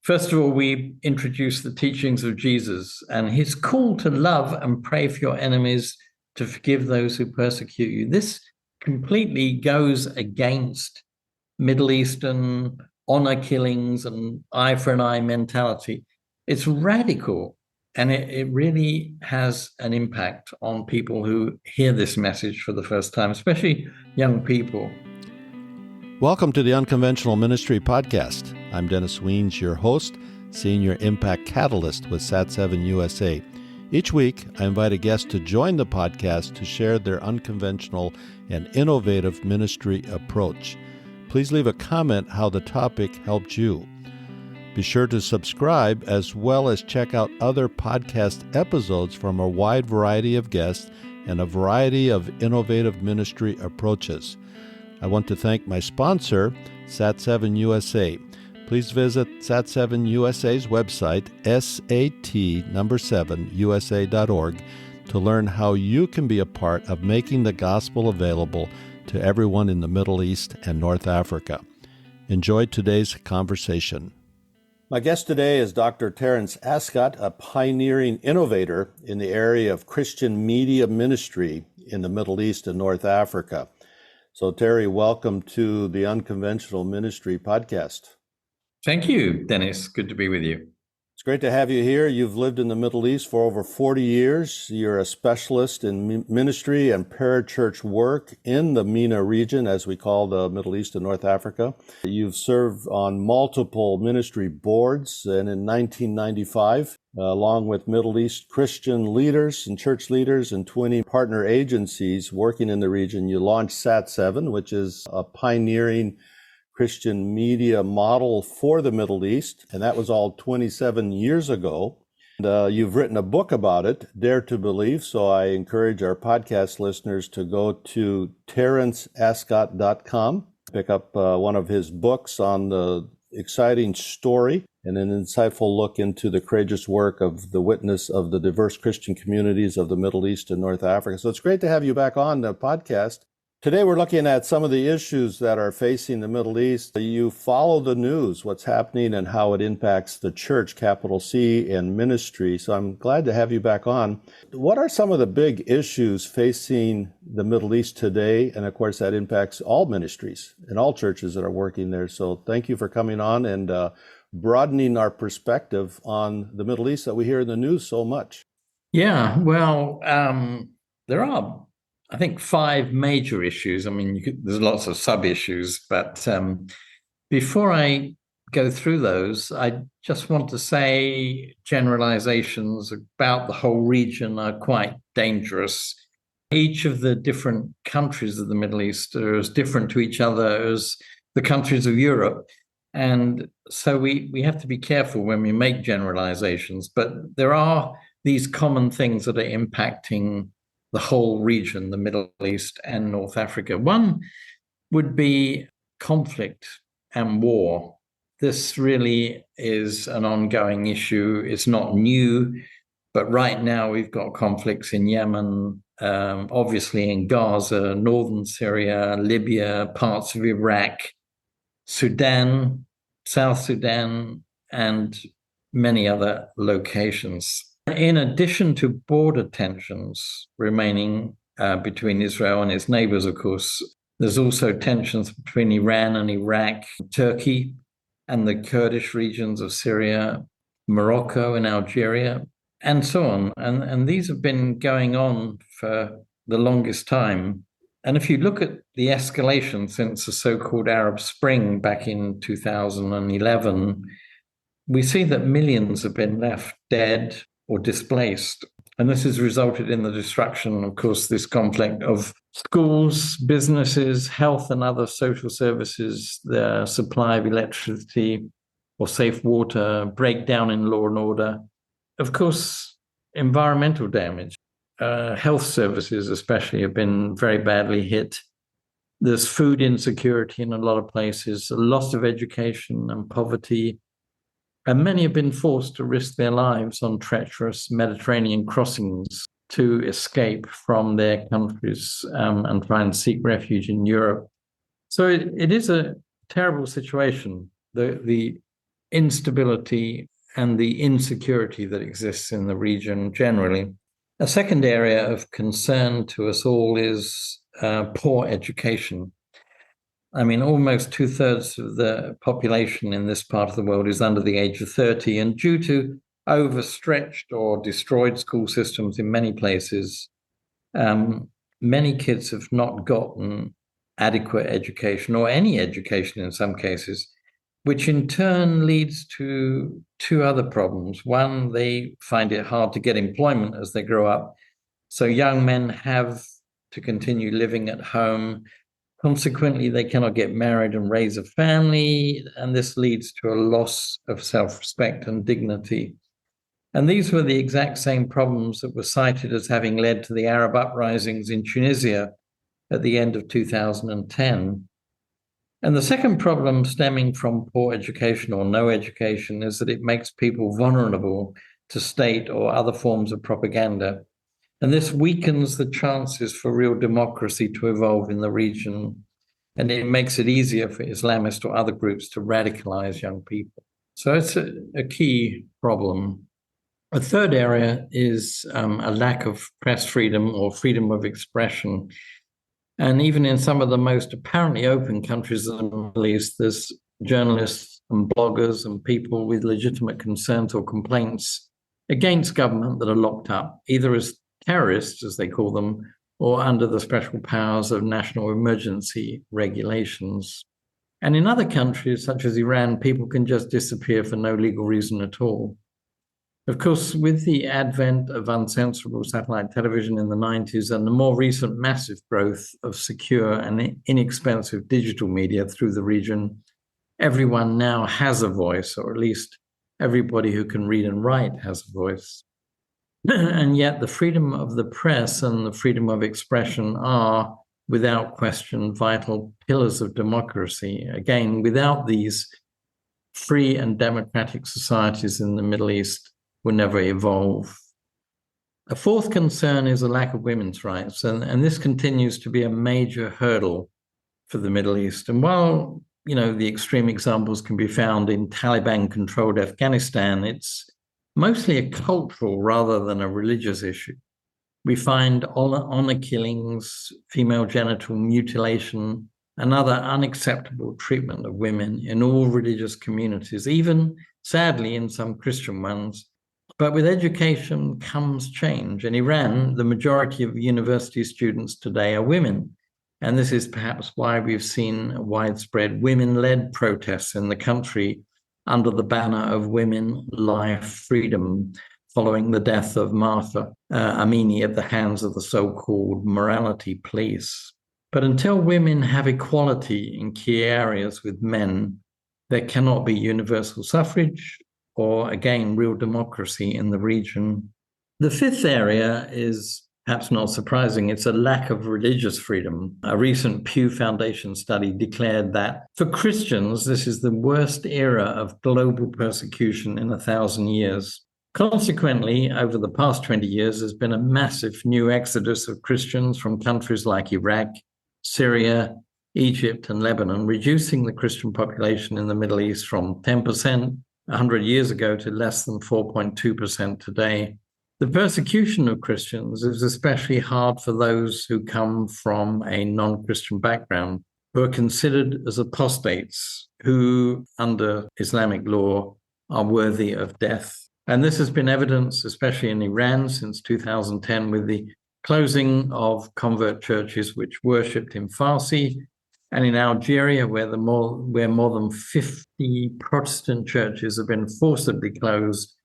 First of all, we introduce the teachings of Jesus and his call to love and pray for your enemies, to forgive those who persecute you. This completely goes against Middle Eastern honor killings and eye for an eye mentality. It's radical, and it really has an impact on people who hear this message for the first time, especially young people. Welcome to the Unconventional Ministry Podcast. I'm Dennis Weens, your host, Senior Impact Catalyst with Sat7 USA. Each week, I invite a guest to join the podcast to share their unconventional and innovative ministry approach. Please leave a comment how the topic helped you. Be sure to subscribe as well as check out other podcast episodes from a wide variety of guests and a variety of innovative ministry approaches. I want to thank my sponsor, Sat7 USA. Please visit Sat7 USA's website, sat7usa.org, to learn how you can be a part of making the gospel available to everyone in the Middle East and North Africa. Enjoy today's conversation. My guest today is Dr. Terence Ascott, a pioneering innovator in the area of Christian media ministry in the Middle East and North Africa. So, Terry, welcome to the Unconventional Ministry Podcast. Thank you, Dennis. Good to be with you. It's great to have you here. You've lived in the Middle East for over 40 years. You're a specialist in ministry and parachurch work in the MENA region, as we call the Middle East and North Africa. You've served on multiple ministry boards, and in 1995, along with Middle East Christian leaders and church leaders and 20 partner agencies working in the region, you launched Sat7, which is a pioneering Christian media model for the Middle East, and that was all 27 years ago. And, you've written a book about it, Dare to Believe, so I encourage our podcast listeners to go to terenceascott.com, pick up one of his books on the exciting story and an insightful look into the courageous work of the witness of the diverse Christian communities of the Middle East and North Africa. So it's great to have you back on the podcast. Today, we're looking at some of the issues that are facing the Middle East. You follow the news, what's happening and how it impacts the church, capital C, and ministry. So I'm glad to have you back on. What are some of the big issues facing the Middle East today? And of course, that impacts all ministries and all churches that are working there. So thank you for coming on and broadening our perspective on the Middle East that we hear in the news so much. Yeah, well, there are, I think, 5 major issues. I mean, there's lots of sub-issues, but before I go through those, I just want to say generalizations about the whole region are quite dangerous. Each of the different countries of the Middle East are as different to each other as the countries of Europe. And so we have to be careful when we make generalizations, but there are these common things that are impacting the whole region, the Middle East and North Africa. One would be conflict and war. This really is an ongoing issue. It's not new, but right now we've got conflicts in Yemen, obviously in Gaza, northern Syria, Libya, parts of Iraq, Sudan, South Sudan, and many other locations. In addition to border tensions remaining between Israel and its neighbors, of course, there's also tensions between Iran and Iraq, Turkey, and the Kurdish regions of Syria, Morocco and Algeria, and so on. And these have been going on for the longest time. And if you look at the escalation since the so-called Arab Spring back in 2011, we see that millions have been left dead or displaced. And this has resulted in the destruction, of course, this conflict of schools, businesses, health and other social services, the supply of electricity or safe water, breakdown in law and order. Of course, environmental damage. Health services especially have been very badly hit. There's food insecurity in a lot of places, a loss of education and poverty. And many have been forced to risk their lives on treacherous Mediterranean crossings to escape from their countries and try and seek refuge in Europe. So it is a terrible situation. The instability and the insecurity that exists in the region generally. A second area of concern to us all is poor education. I mean, almost 2/3 of the population in this part of the world is under the age of 30, and due to overstretched or destroyed school systems in many places, many kids have not gotten adequate education or any education in some cases, which in turn leads to two other problems. One, they find it hard to get employment as they grow up. So young men have to continue living at home. Consequently, they cannot get married and raise a family, and this leads to a loss of self-respect and dignity. And these were the exact same problems that were cited as having led to the Arab uprisings in Tunisia at the end of 2010. And the second problem stemming from poor education or no education is that it makes people vulnerable to state or other forms of propaganda. And this weakens the chances for real democracy to evolve in the region. And it makes it easier for Islamists or other groups to radicalize young people. So it's a key problem. A third area is a lack of press freedom or freedom of expression. And even in some of the most apparently open countries of the Middle East, there's journalists and bloggers and people with legitimate concerns or complaints against government that are locked up, either as terrorists, as they call them, or under the special powers of national emergency regulations. And in other countries, such as Iran, people can just disappear for no legal reason at all. Of course, with the advent of uncensorable satellite television in the 90s and the more recent massive growth of secure and inexpensive digital media through the region, everyone now has a voice, or at least everybody who can read and write has a voice. And yet the freedom of the press and the freedom of expression are, without question, vital pillars of democracy. Again, without these, free and democratic societies in the Middle East will never evolve. A fourth concern is a lack of women's rights, and this continues to be a major hurdle for the Middle East. And while, the extreme examples can be found in Taliban-controlled Afghanistan, it's mostly a cultural rather than a religious issue. We find honor killings, female genital mutilation, and other unacceptable treatment of women in all religious communities, even, sadly, in some Christian ones. But with education comes change. In Iran, the majority of university students today are women. And this is perhaps why we've seen widespread women-led protests in the country under the banner of Women, Life, Freedom, following the death of Mahsa Amini at the hands of the so-called morality police. But until women have equality in key areas with men, there cannot be universal suffrage or, again, real democracy in the region. The fifth area is perhaps not surprising. It's a lack of religious freedom. A recent Pew Foundation study declared that for Christians, this is the worst era of global persecution in 1,000 years. Consequently, over the past 20 years, there's been a massive new exodus of Christians from countries like Iraq, Syria, Egypt, and Lebanon, reducing the Christian population in the Middle East from 10% 100 years ago to less than 4.2% today. The persecution of Christians is especially hard for those who come from a non-Christian background, who are considered as apostates, who, under Islamic law, are worthy of death. And this has been evidenced, especially in Iran, since 2010, with the closing of convert churches which worshipped in Farsi, and in Algeria, where more than 50 Protestant churches have been forcibly closed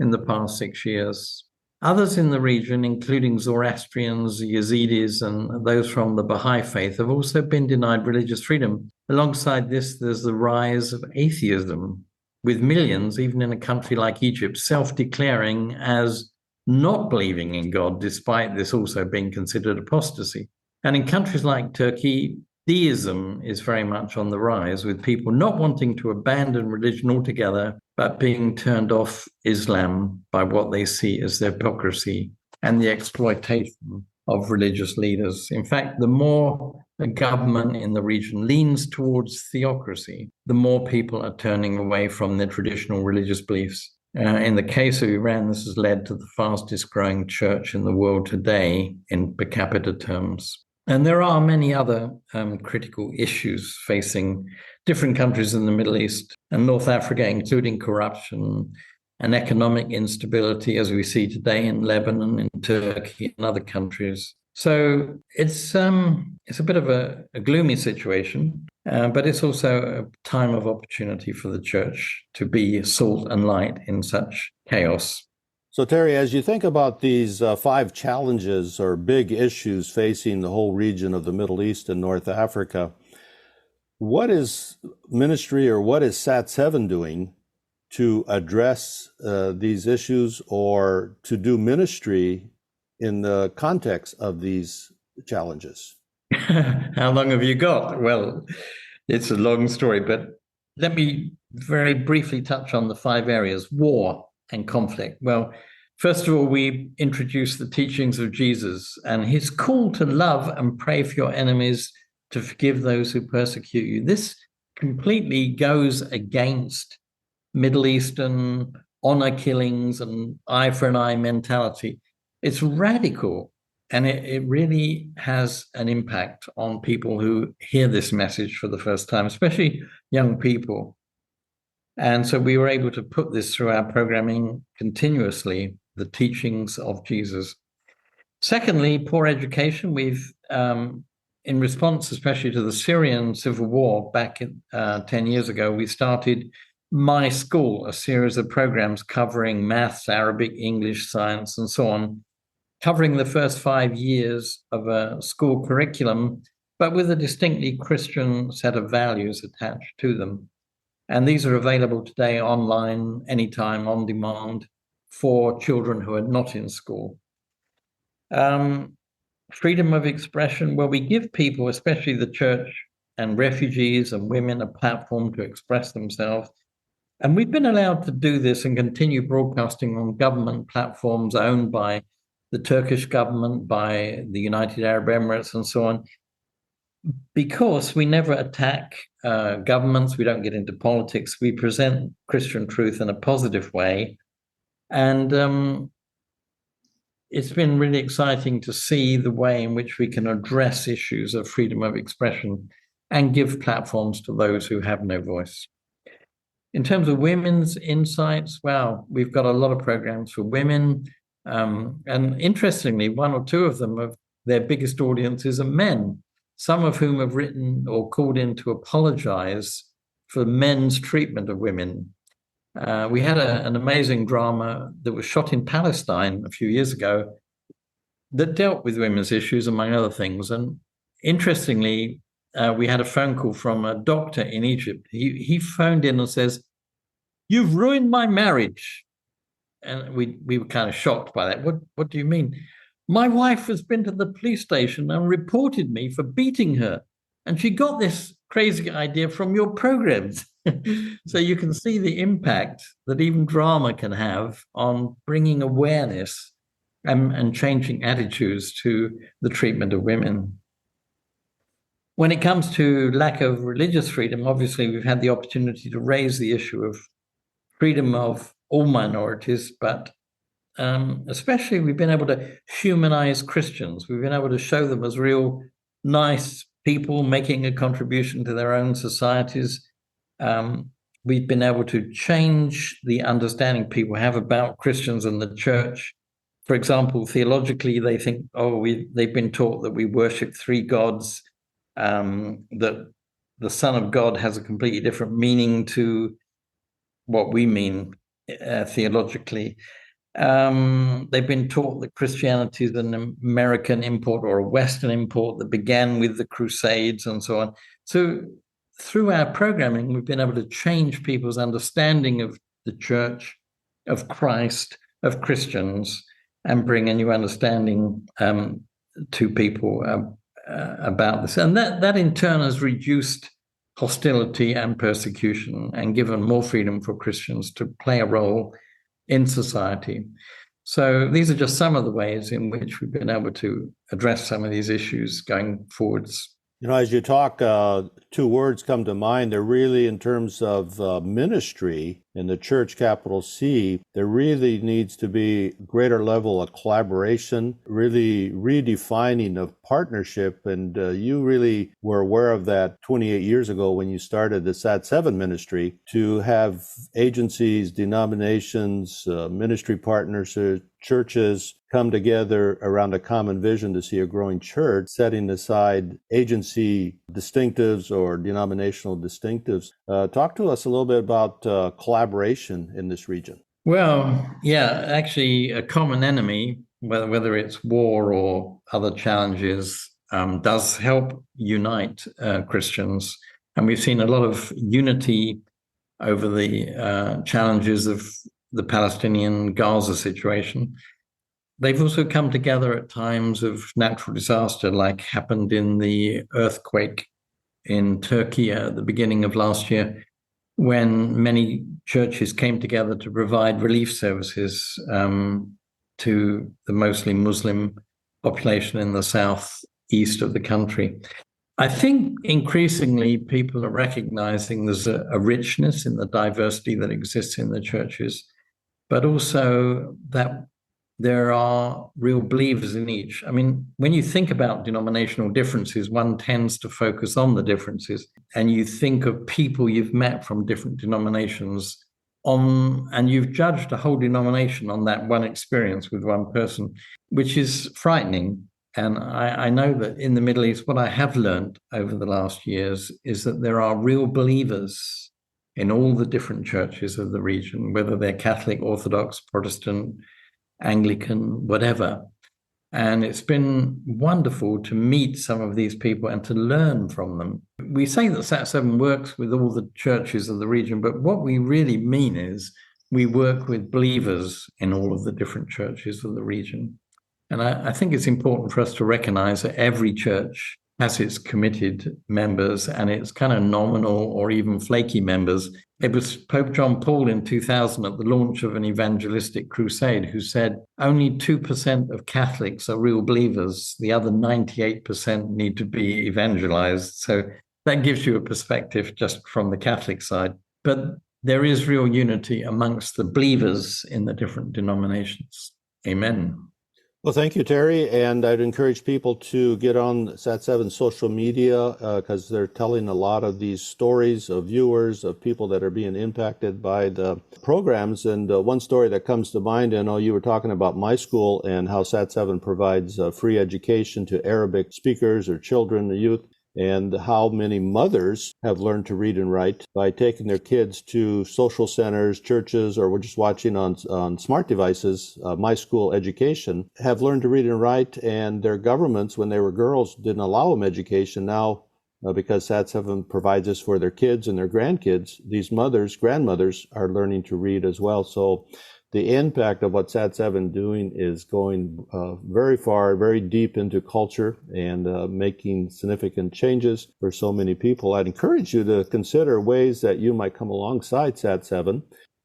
in the past 6 years. Others in the region, including Zoroastrians, Yazidis, and those from the Baha'i faith, have also been denied religious freedom. Alongside this, there's the rise of atheism, with millions, even in a country like Egypt, self-declaring as not believing in God, despite this also being considered apostasy. And in countries like Turkey, deism is very much on the rise, with people not wanting to abandon religion altogether, but being turned off Islam by what they see as the hypocrisy and the exploitation of religious leaders. In fact, the more a government in the region leans towards theocracy, the more people are turning away from their traditional religious beliefs. In the case of Iran, this has led to the fastest growing church in the world today in per capita terms. And there are many other critical issues facing different countries in the Middle East and North Africa, including corruption and economic instability, as we see today in Lebanon, in Turkey, and other countries. So it's a bit of a gloomy situation, but it's also a time of opportunity for the church to be salt and light in such chaos. So, Terry, as you think about these 5 challenges or big issues facing the whole region of the Middle East and North Africa, what is ministry or what is SAT7 doing to address these issues or to do ministry in the context of these challenges? How long have you got? Well, it's a long story, but let me very briefly touch on the 5 areas: war and conflict. Well, first of all, we introduced the teachings of Jesus and his call to love and pray for your enemies, to forgive those who persecute you. This completely goes against Middle Eastern honor killings and eye for an eye mentality. It's radical, and it really has an impact on people who hear this message for the first time, especially young people. And so we were able to put this through our programming continuously, the teachings of Jesus. Secondly, poor education. We've, in response especially to the Syrian civil war back 10 years ago, we started My School, a series of programs covering maths, Arabic, English, science, and so on, covering the first 5 years of a school curriculum, but with a distinctly Christian set of values attached to them. And these are available today online, anytime, on demand, for children who are not in school. Freedom of expression, where we give people, especially the church and refugees and women, a platform to express themselves. And we've been allowed to do this and continue broadcasting on government platforms owned by the Turkish government, by the United Arab Emirates, and so on, because we never attack governments. We don't get into politics. We present Christian truth in a positive way. And it's been really exciting to see the way in which we can address issues of freedom of expression and give platforms to those who have no voice. In terms of women's insights, wow, we've got a lot of programs for women. And interestingly, 1 or 2 of them, their biggest audiences are men, some of whom have written or called in to apologize for men's treatment of women. We had an amazing drama that was shot in Palestine a few years ago that dealt with women's issues, among other things. And interestingly, we had a phone call from a doctor in Egypt. He phoned in and says, "You've ruined my marriage." And we were kind of shocked by that. What do you mean? "My wife has been to the police station and reported me for beating her. And she got this crazy idea from your programs." So you can see the impact that even drama can have on bringing awareness and changing attitudes to the treatment of women. When it comes to lack of religious freedom, obviously we've had the opportunity to raise the issue of freedom of all minorities, but especially we've been able to humanize Christians. We've been able to show them as real nice people making a contribution to their own societies. We've been able to change the understanding people have about Christians and the church. For example, theologically, they think, they've been taught that we worship 3 gods, that the Son of God has a completely different meaning to what we mean theologically. They've been taught that Christianity is an American import or a Western import that began with the Crusades and so on. So through our programming, we've been able to change people's understanding of the church, of Christ, of Christians, and bring a new understanding to people about this. And that in turn has reduced hostility and persecution and given more freedom for Christians to play a role in society. So these are just some of the ways in which we've been able to address some of these issues going forwards. As you talk, two words come to mind. They're really in terms of ministry in the church, capital C. There really needs to be greater level of collaboration, really redefining of partnership. And you really were aware of that 28 years ago when you started the SAT7 ministry, to have agencies, denominations, ministry partners, churches come together around a common vision to see a growing church, setting aside agency distinctives or denominational distinctives. Talk to us a little bit about collaboration in this region. Well, yeah, actually, a common enemy, whether it's war or other challenges, does help unite Christians. And we've seen a lot of unity over the challenges of the Palestinian Gaza situation. They've also come together at times of natural disaster, like happened in the earthquake in Turkey at the beginning of last year, when many churches came together to provide relief services to the mostly Muslim population in the southeast of the country. I think increasingly people are recognizing there's a richness in the diversity that exists in the churches, but also that there are real believers in each. I mean, when you think about denominational differences, one tends to focus on the differences, and you think of people you've met from different denominations and you've judged a whole denomination on that one experience with one person, which is frightening. And I know that in the Middle East, what I have learned over the last years is that there are real believers in all the different churches of the region, whether they're Catholic, Orthodox, Protestant, Anglican, whatever. And it's been wonderful to meet some of these people and to learn from them. We say that SAT7 works with all the churches of the region, but what we really mean is we work with believers in all of the different churches of the region. And I think it's important for us to recognize that every church has its committed members and its kind of nominal or even flaky members. It was Pope John Paul in 2000 at the launch of an evangelistic crusade who said only 2% of Catholics are real believers. The other 98% need to be evangelized. So that gives you a perspective just from the Catholic side. But there is real unity amongst the believers in the different denominations. Amen. Well, thank you, Terry. And I'd encourage people to get on SAT7 social media because they're telling a lot of these stories of viewers, of people that are being impacted by the programs. And one story that comes to mind, I know you were talking about my school and how SAT7 provides free education to Arabic speakers or children or youth, and how many mothers have learned to read and write by taking their kids to social centers, churches, or we're just watching on smart devices. My school education have learned to read and write, and their governments, when they were girls, didn't allow them education. Now, because SAT7 provides this for their kids and their grandkids, these grandmothers are learning to read as well. So the impact of what SAT7 doing is going very far, very deep into culture and making significant changes for so many people. I'd encourage you to consider ways that you might come alongside SAT7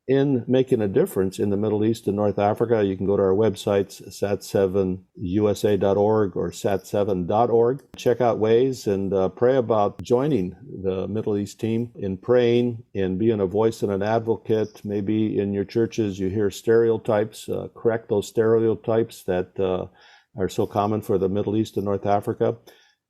in making a difference in the Middle East and North Africa. You can go to our websites, sat7usa.org or sat7.org. Check out ways and pray about joining the Middle East team in praying and being a voice and an advocate. Maybe in your churches you hear stereotypes, correct those stereotypes that are so common for the Middle East and North Africa.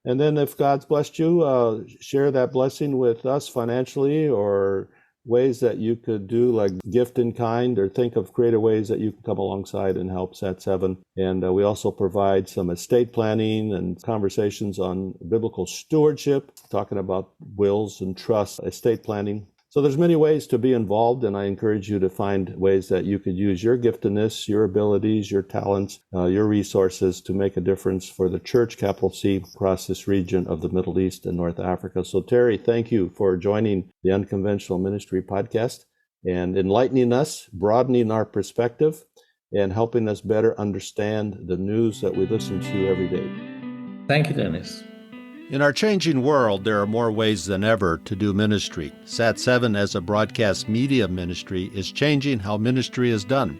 And then if God's blessed you, share that blessing with us financially, or ways that you could do like gift in kind, or think of creative ways that you can come alongside and help SAT7. And we also provide some estate planning and conversations on biblical stewardship, talking about wills and trusts, estate planning. So there's many ways to be involved, and I encourage you to find ways that you could use your giftedness, your abilities, your talents, your resources to make a difference for the church, capital C, across this region of the Middle East and North Africa. So Terry, thank you for joining the Unconventional Ministry podcast and enlightening us, broadening our perspective, and helping us better understand the news that we listen to every day. Thank you, Dennis. In our changing world, there are more ways than ever to do ministry. SAT7, as a broadcast media ministry, is changing how ministry is done.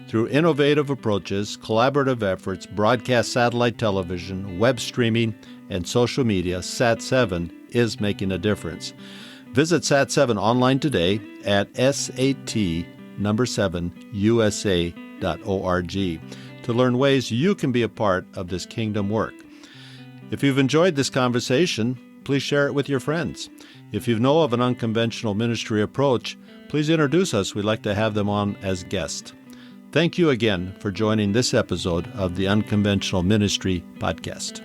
Through innovative approaches, collaborative efforts, broadcast satellite television, web streaming, and social media, Sat7 is making a difference. Visit Sat7 online today at sat7usa.org to learn ways you can be a part of this kingdom work. If you've enjoyed this conversation, please share it with your friends. If you know of an unconventional ministry approach, please introduce us. We'd like to have them on as guests. Thank you again for joining this episode of the Unconventional Ministry Podcast.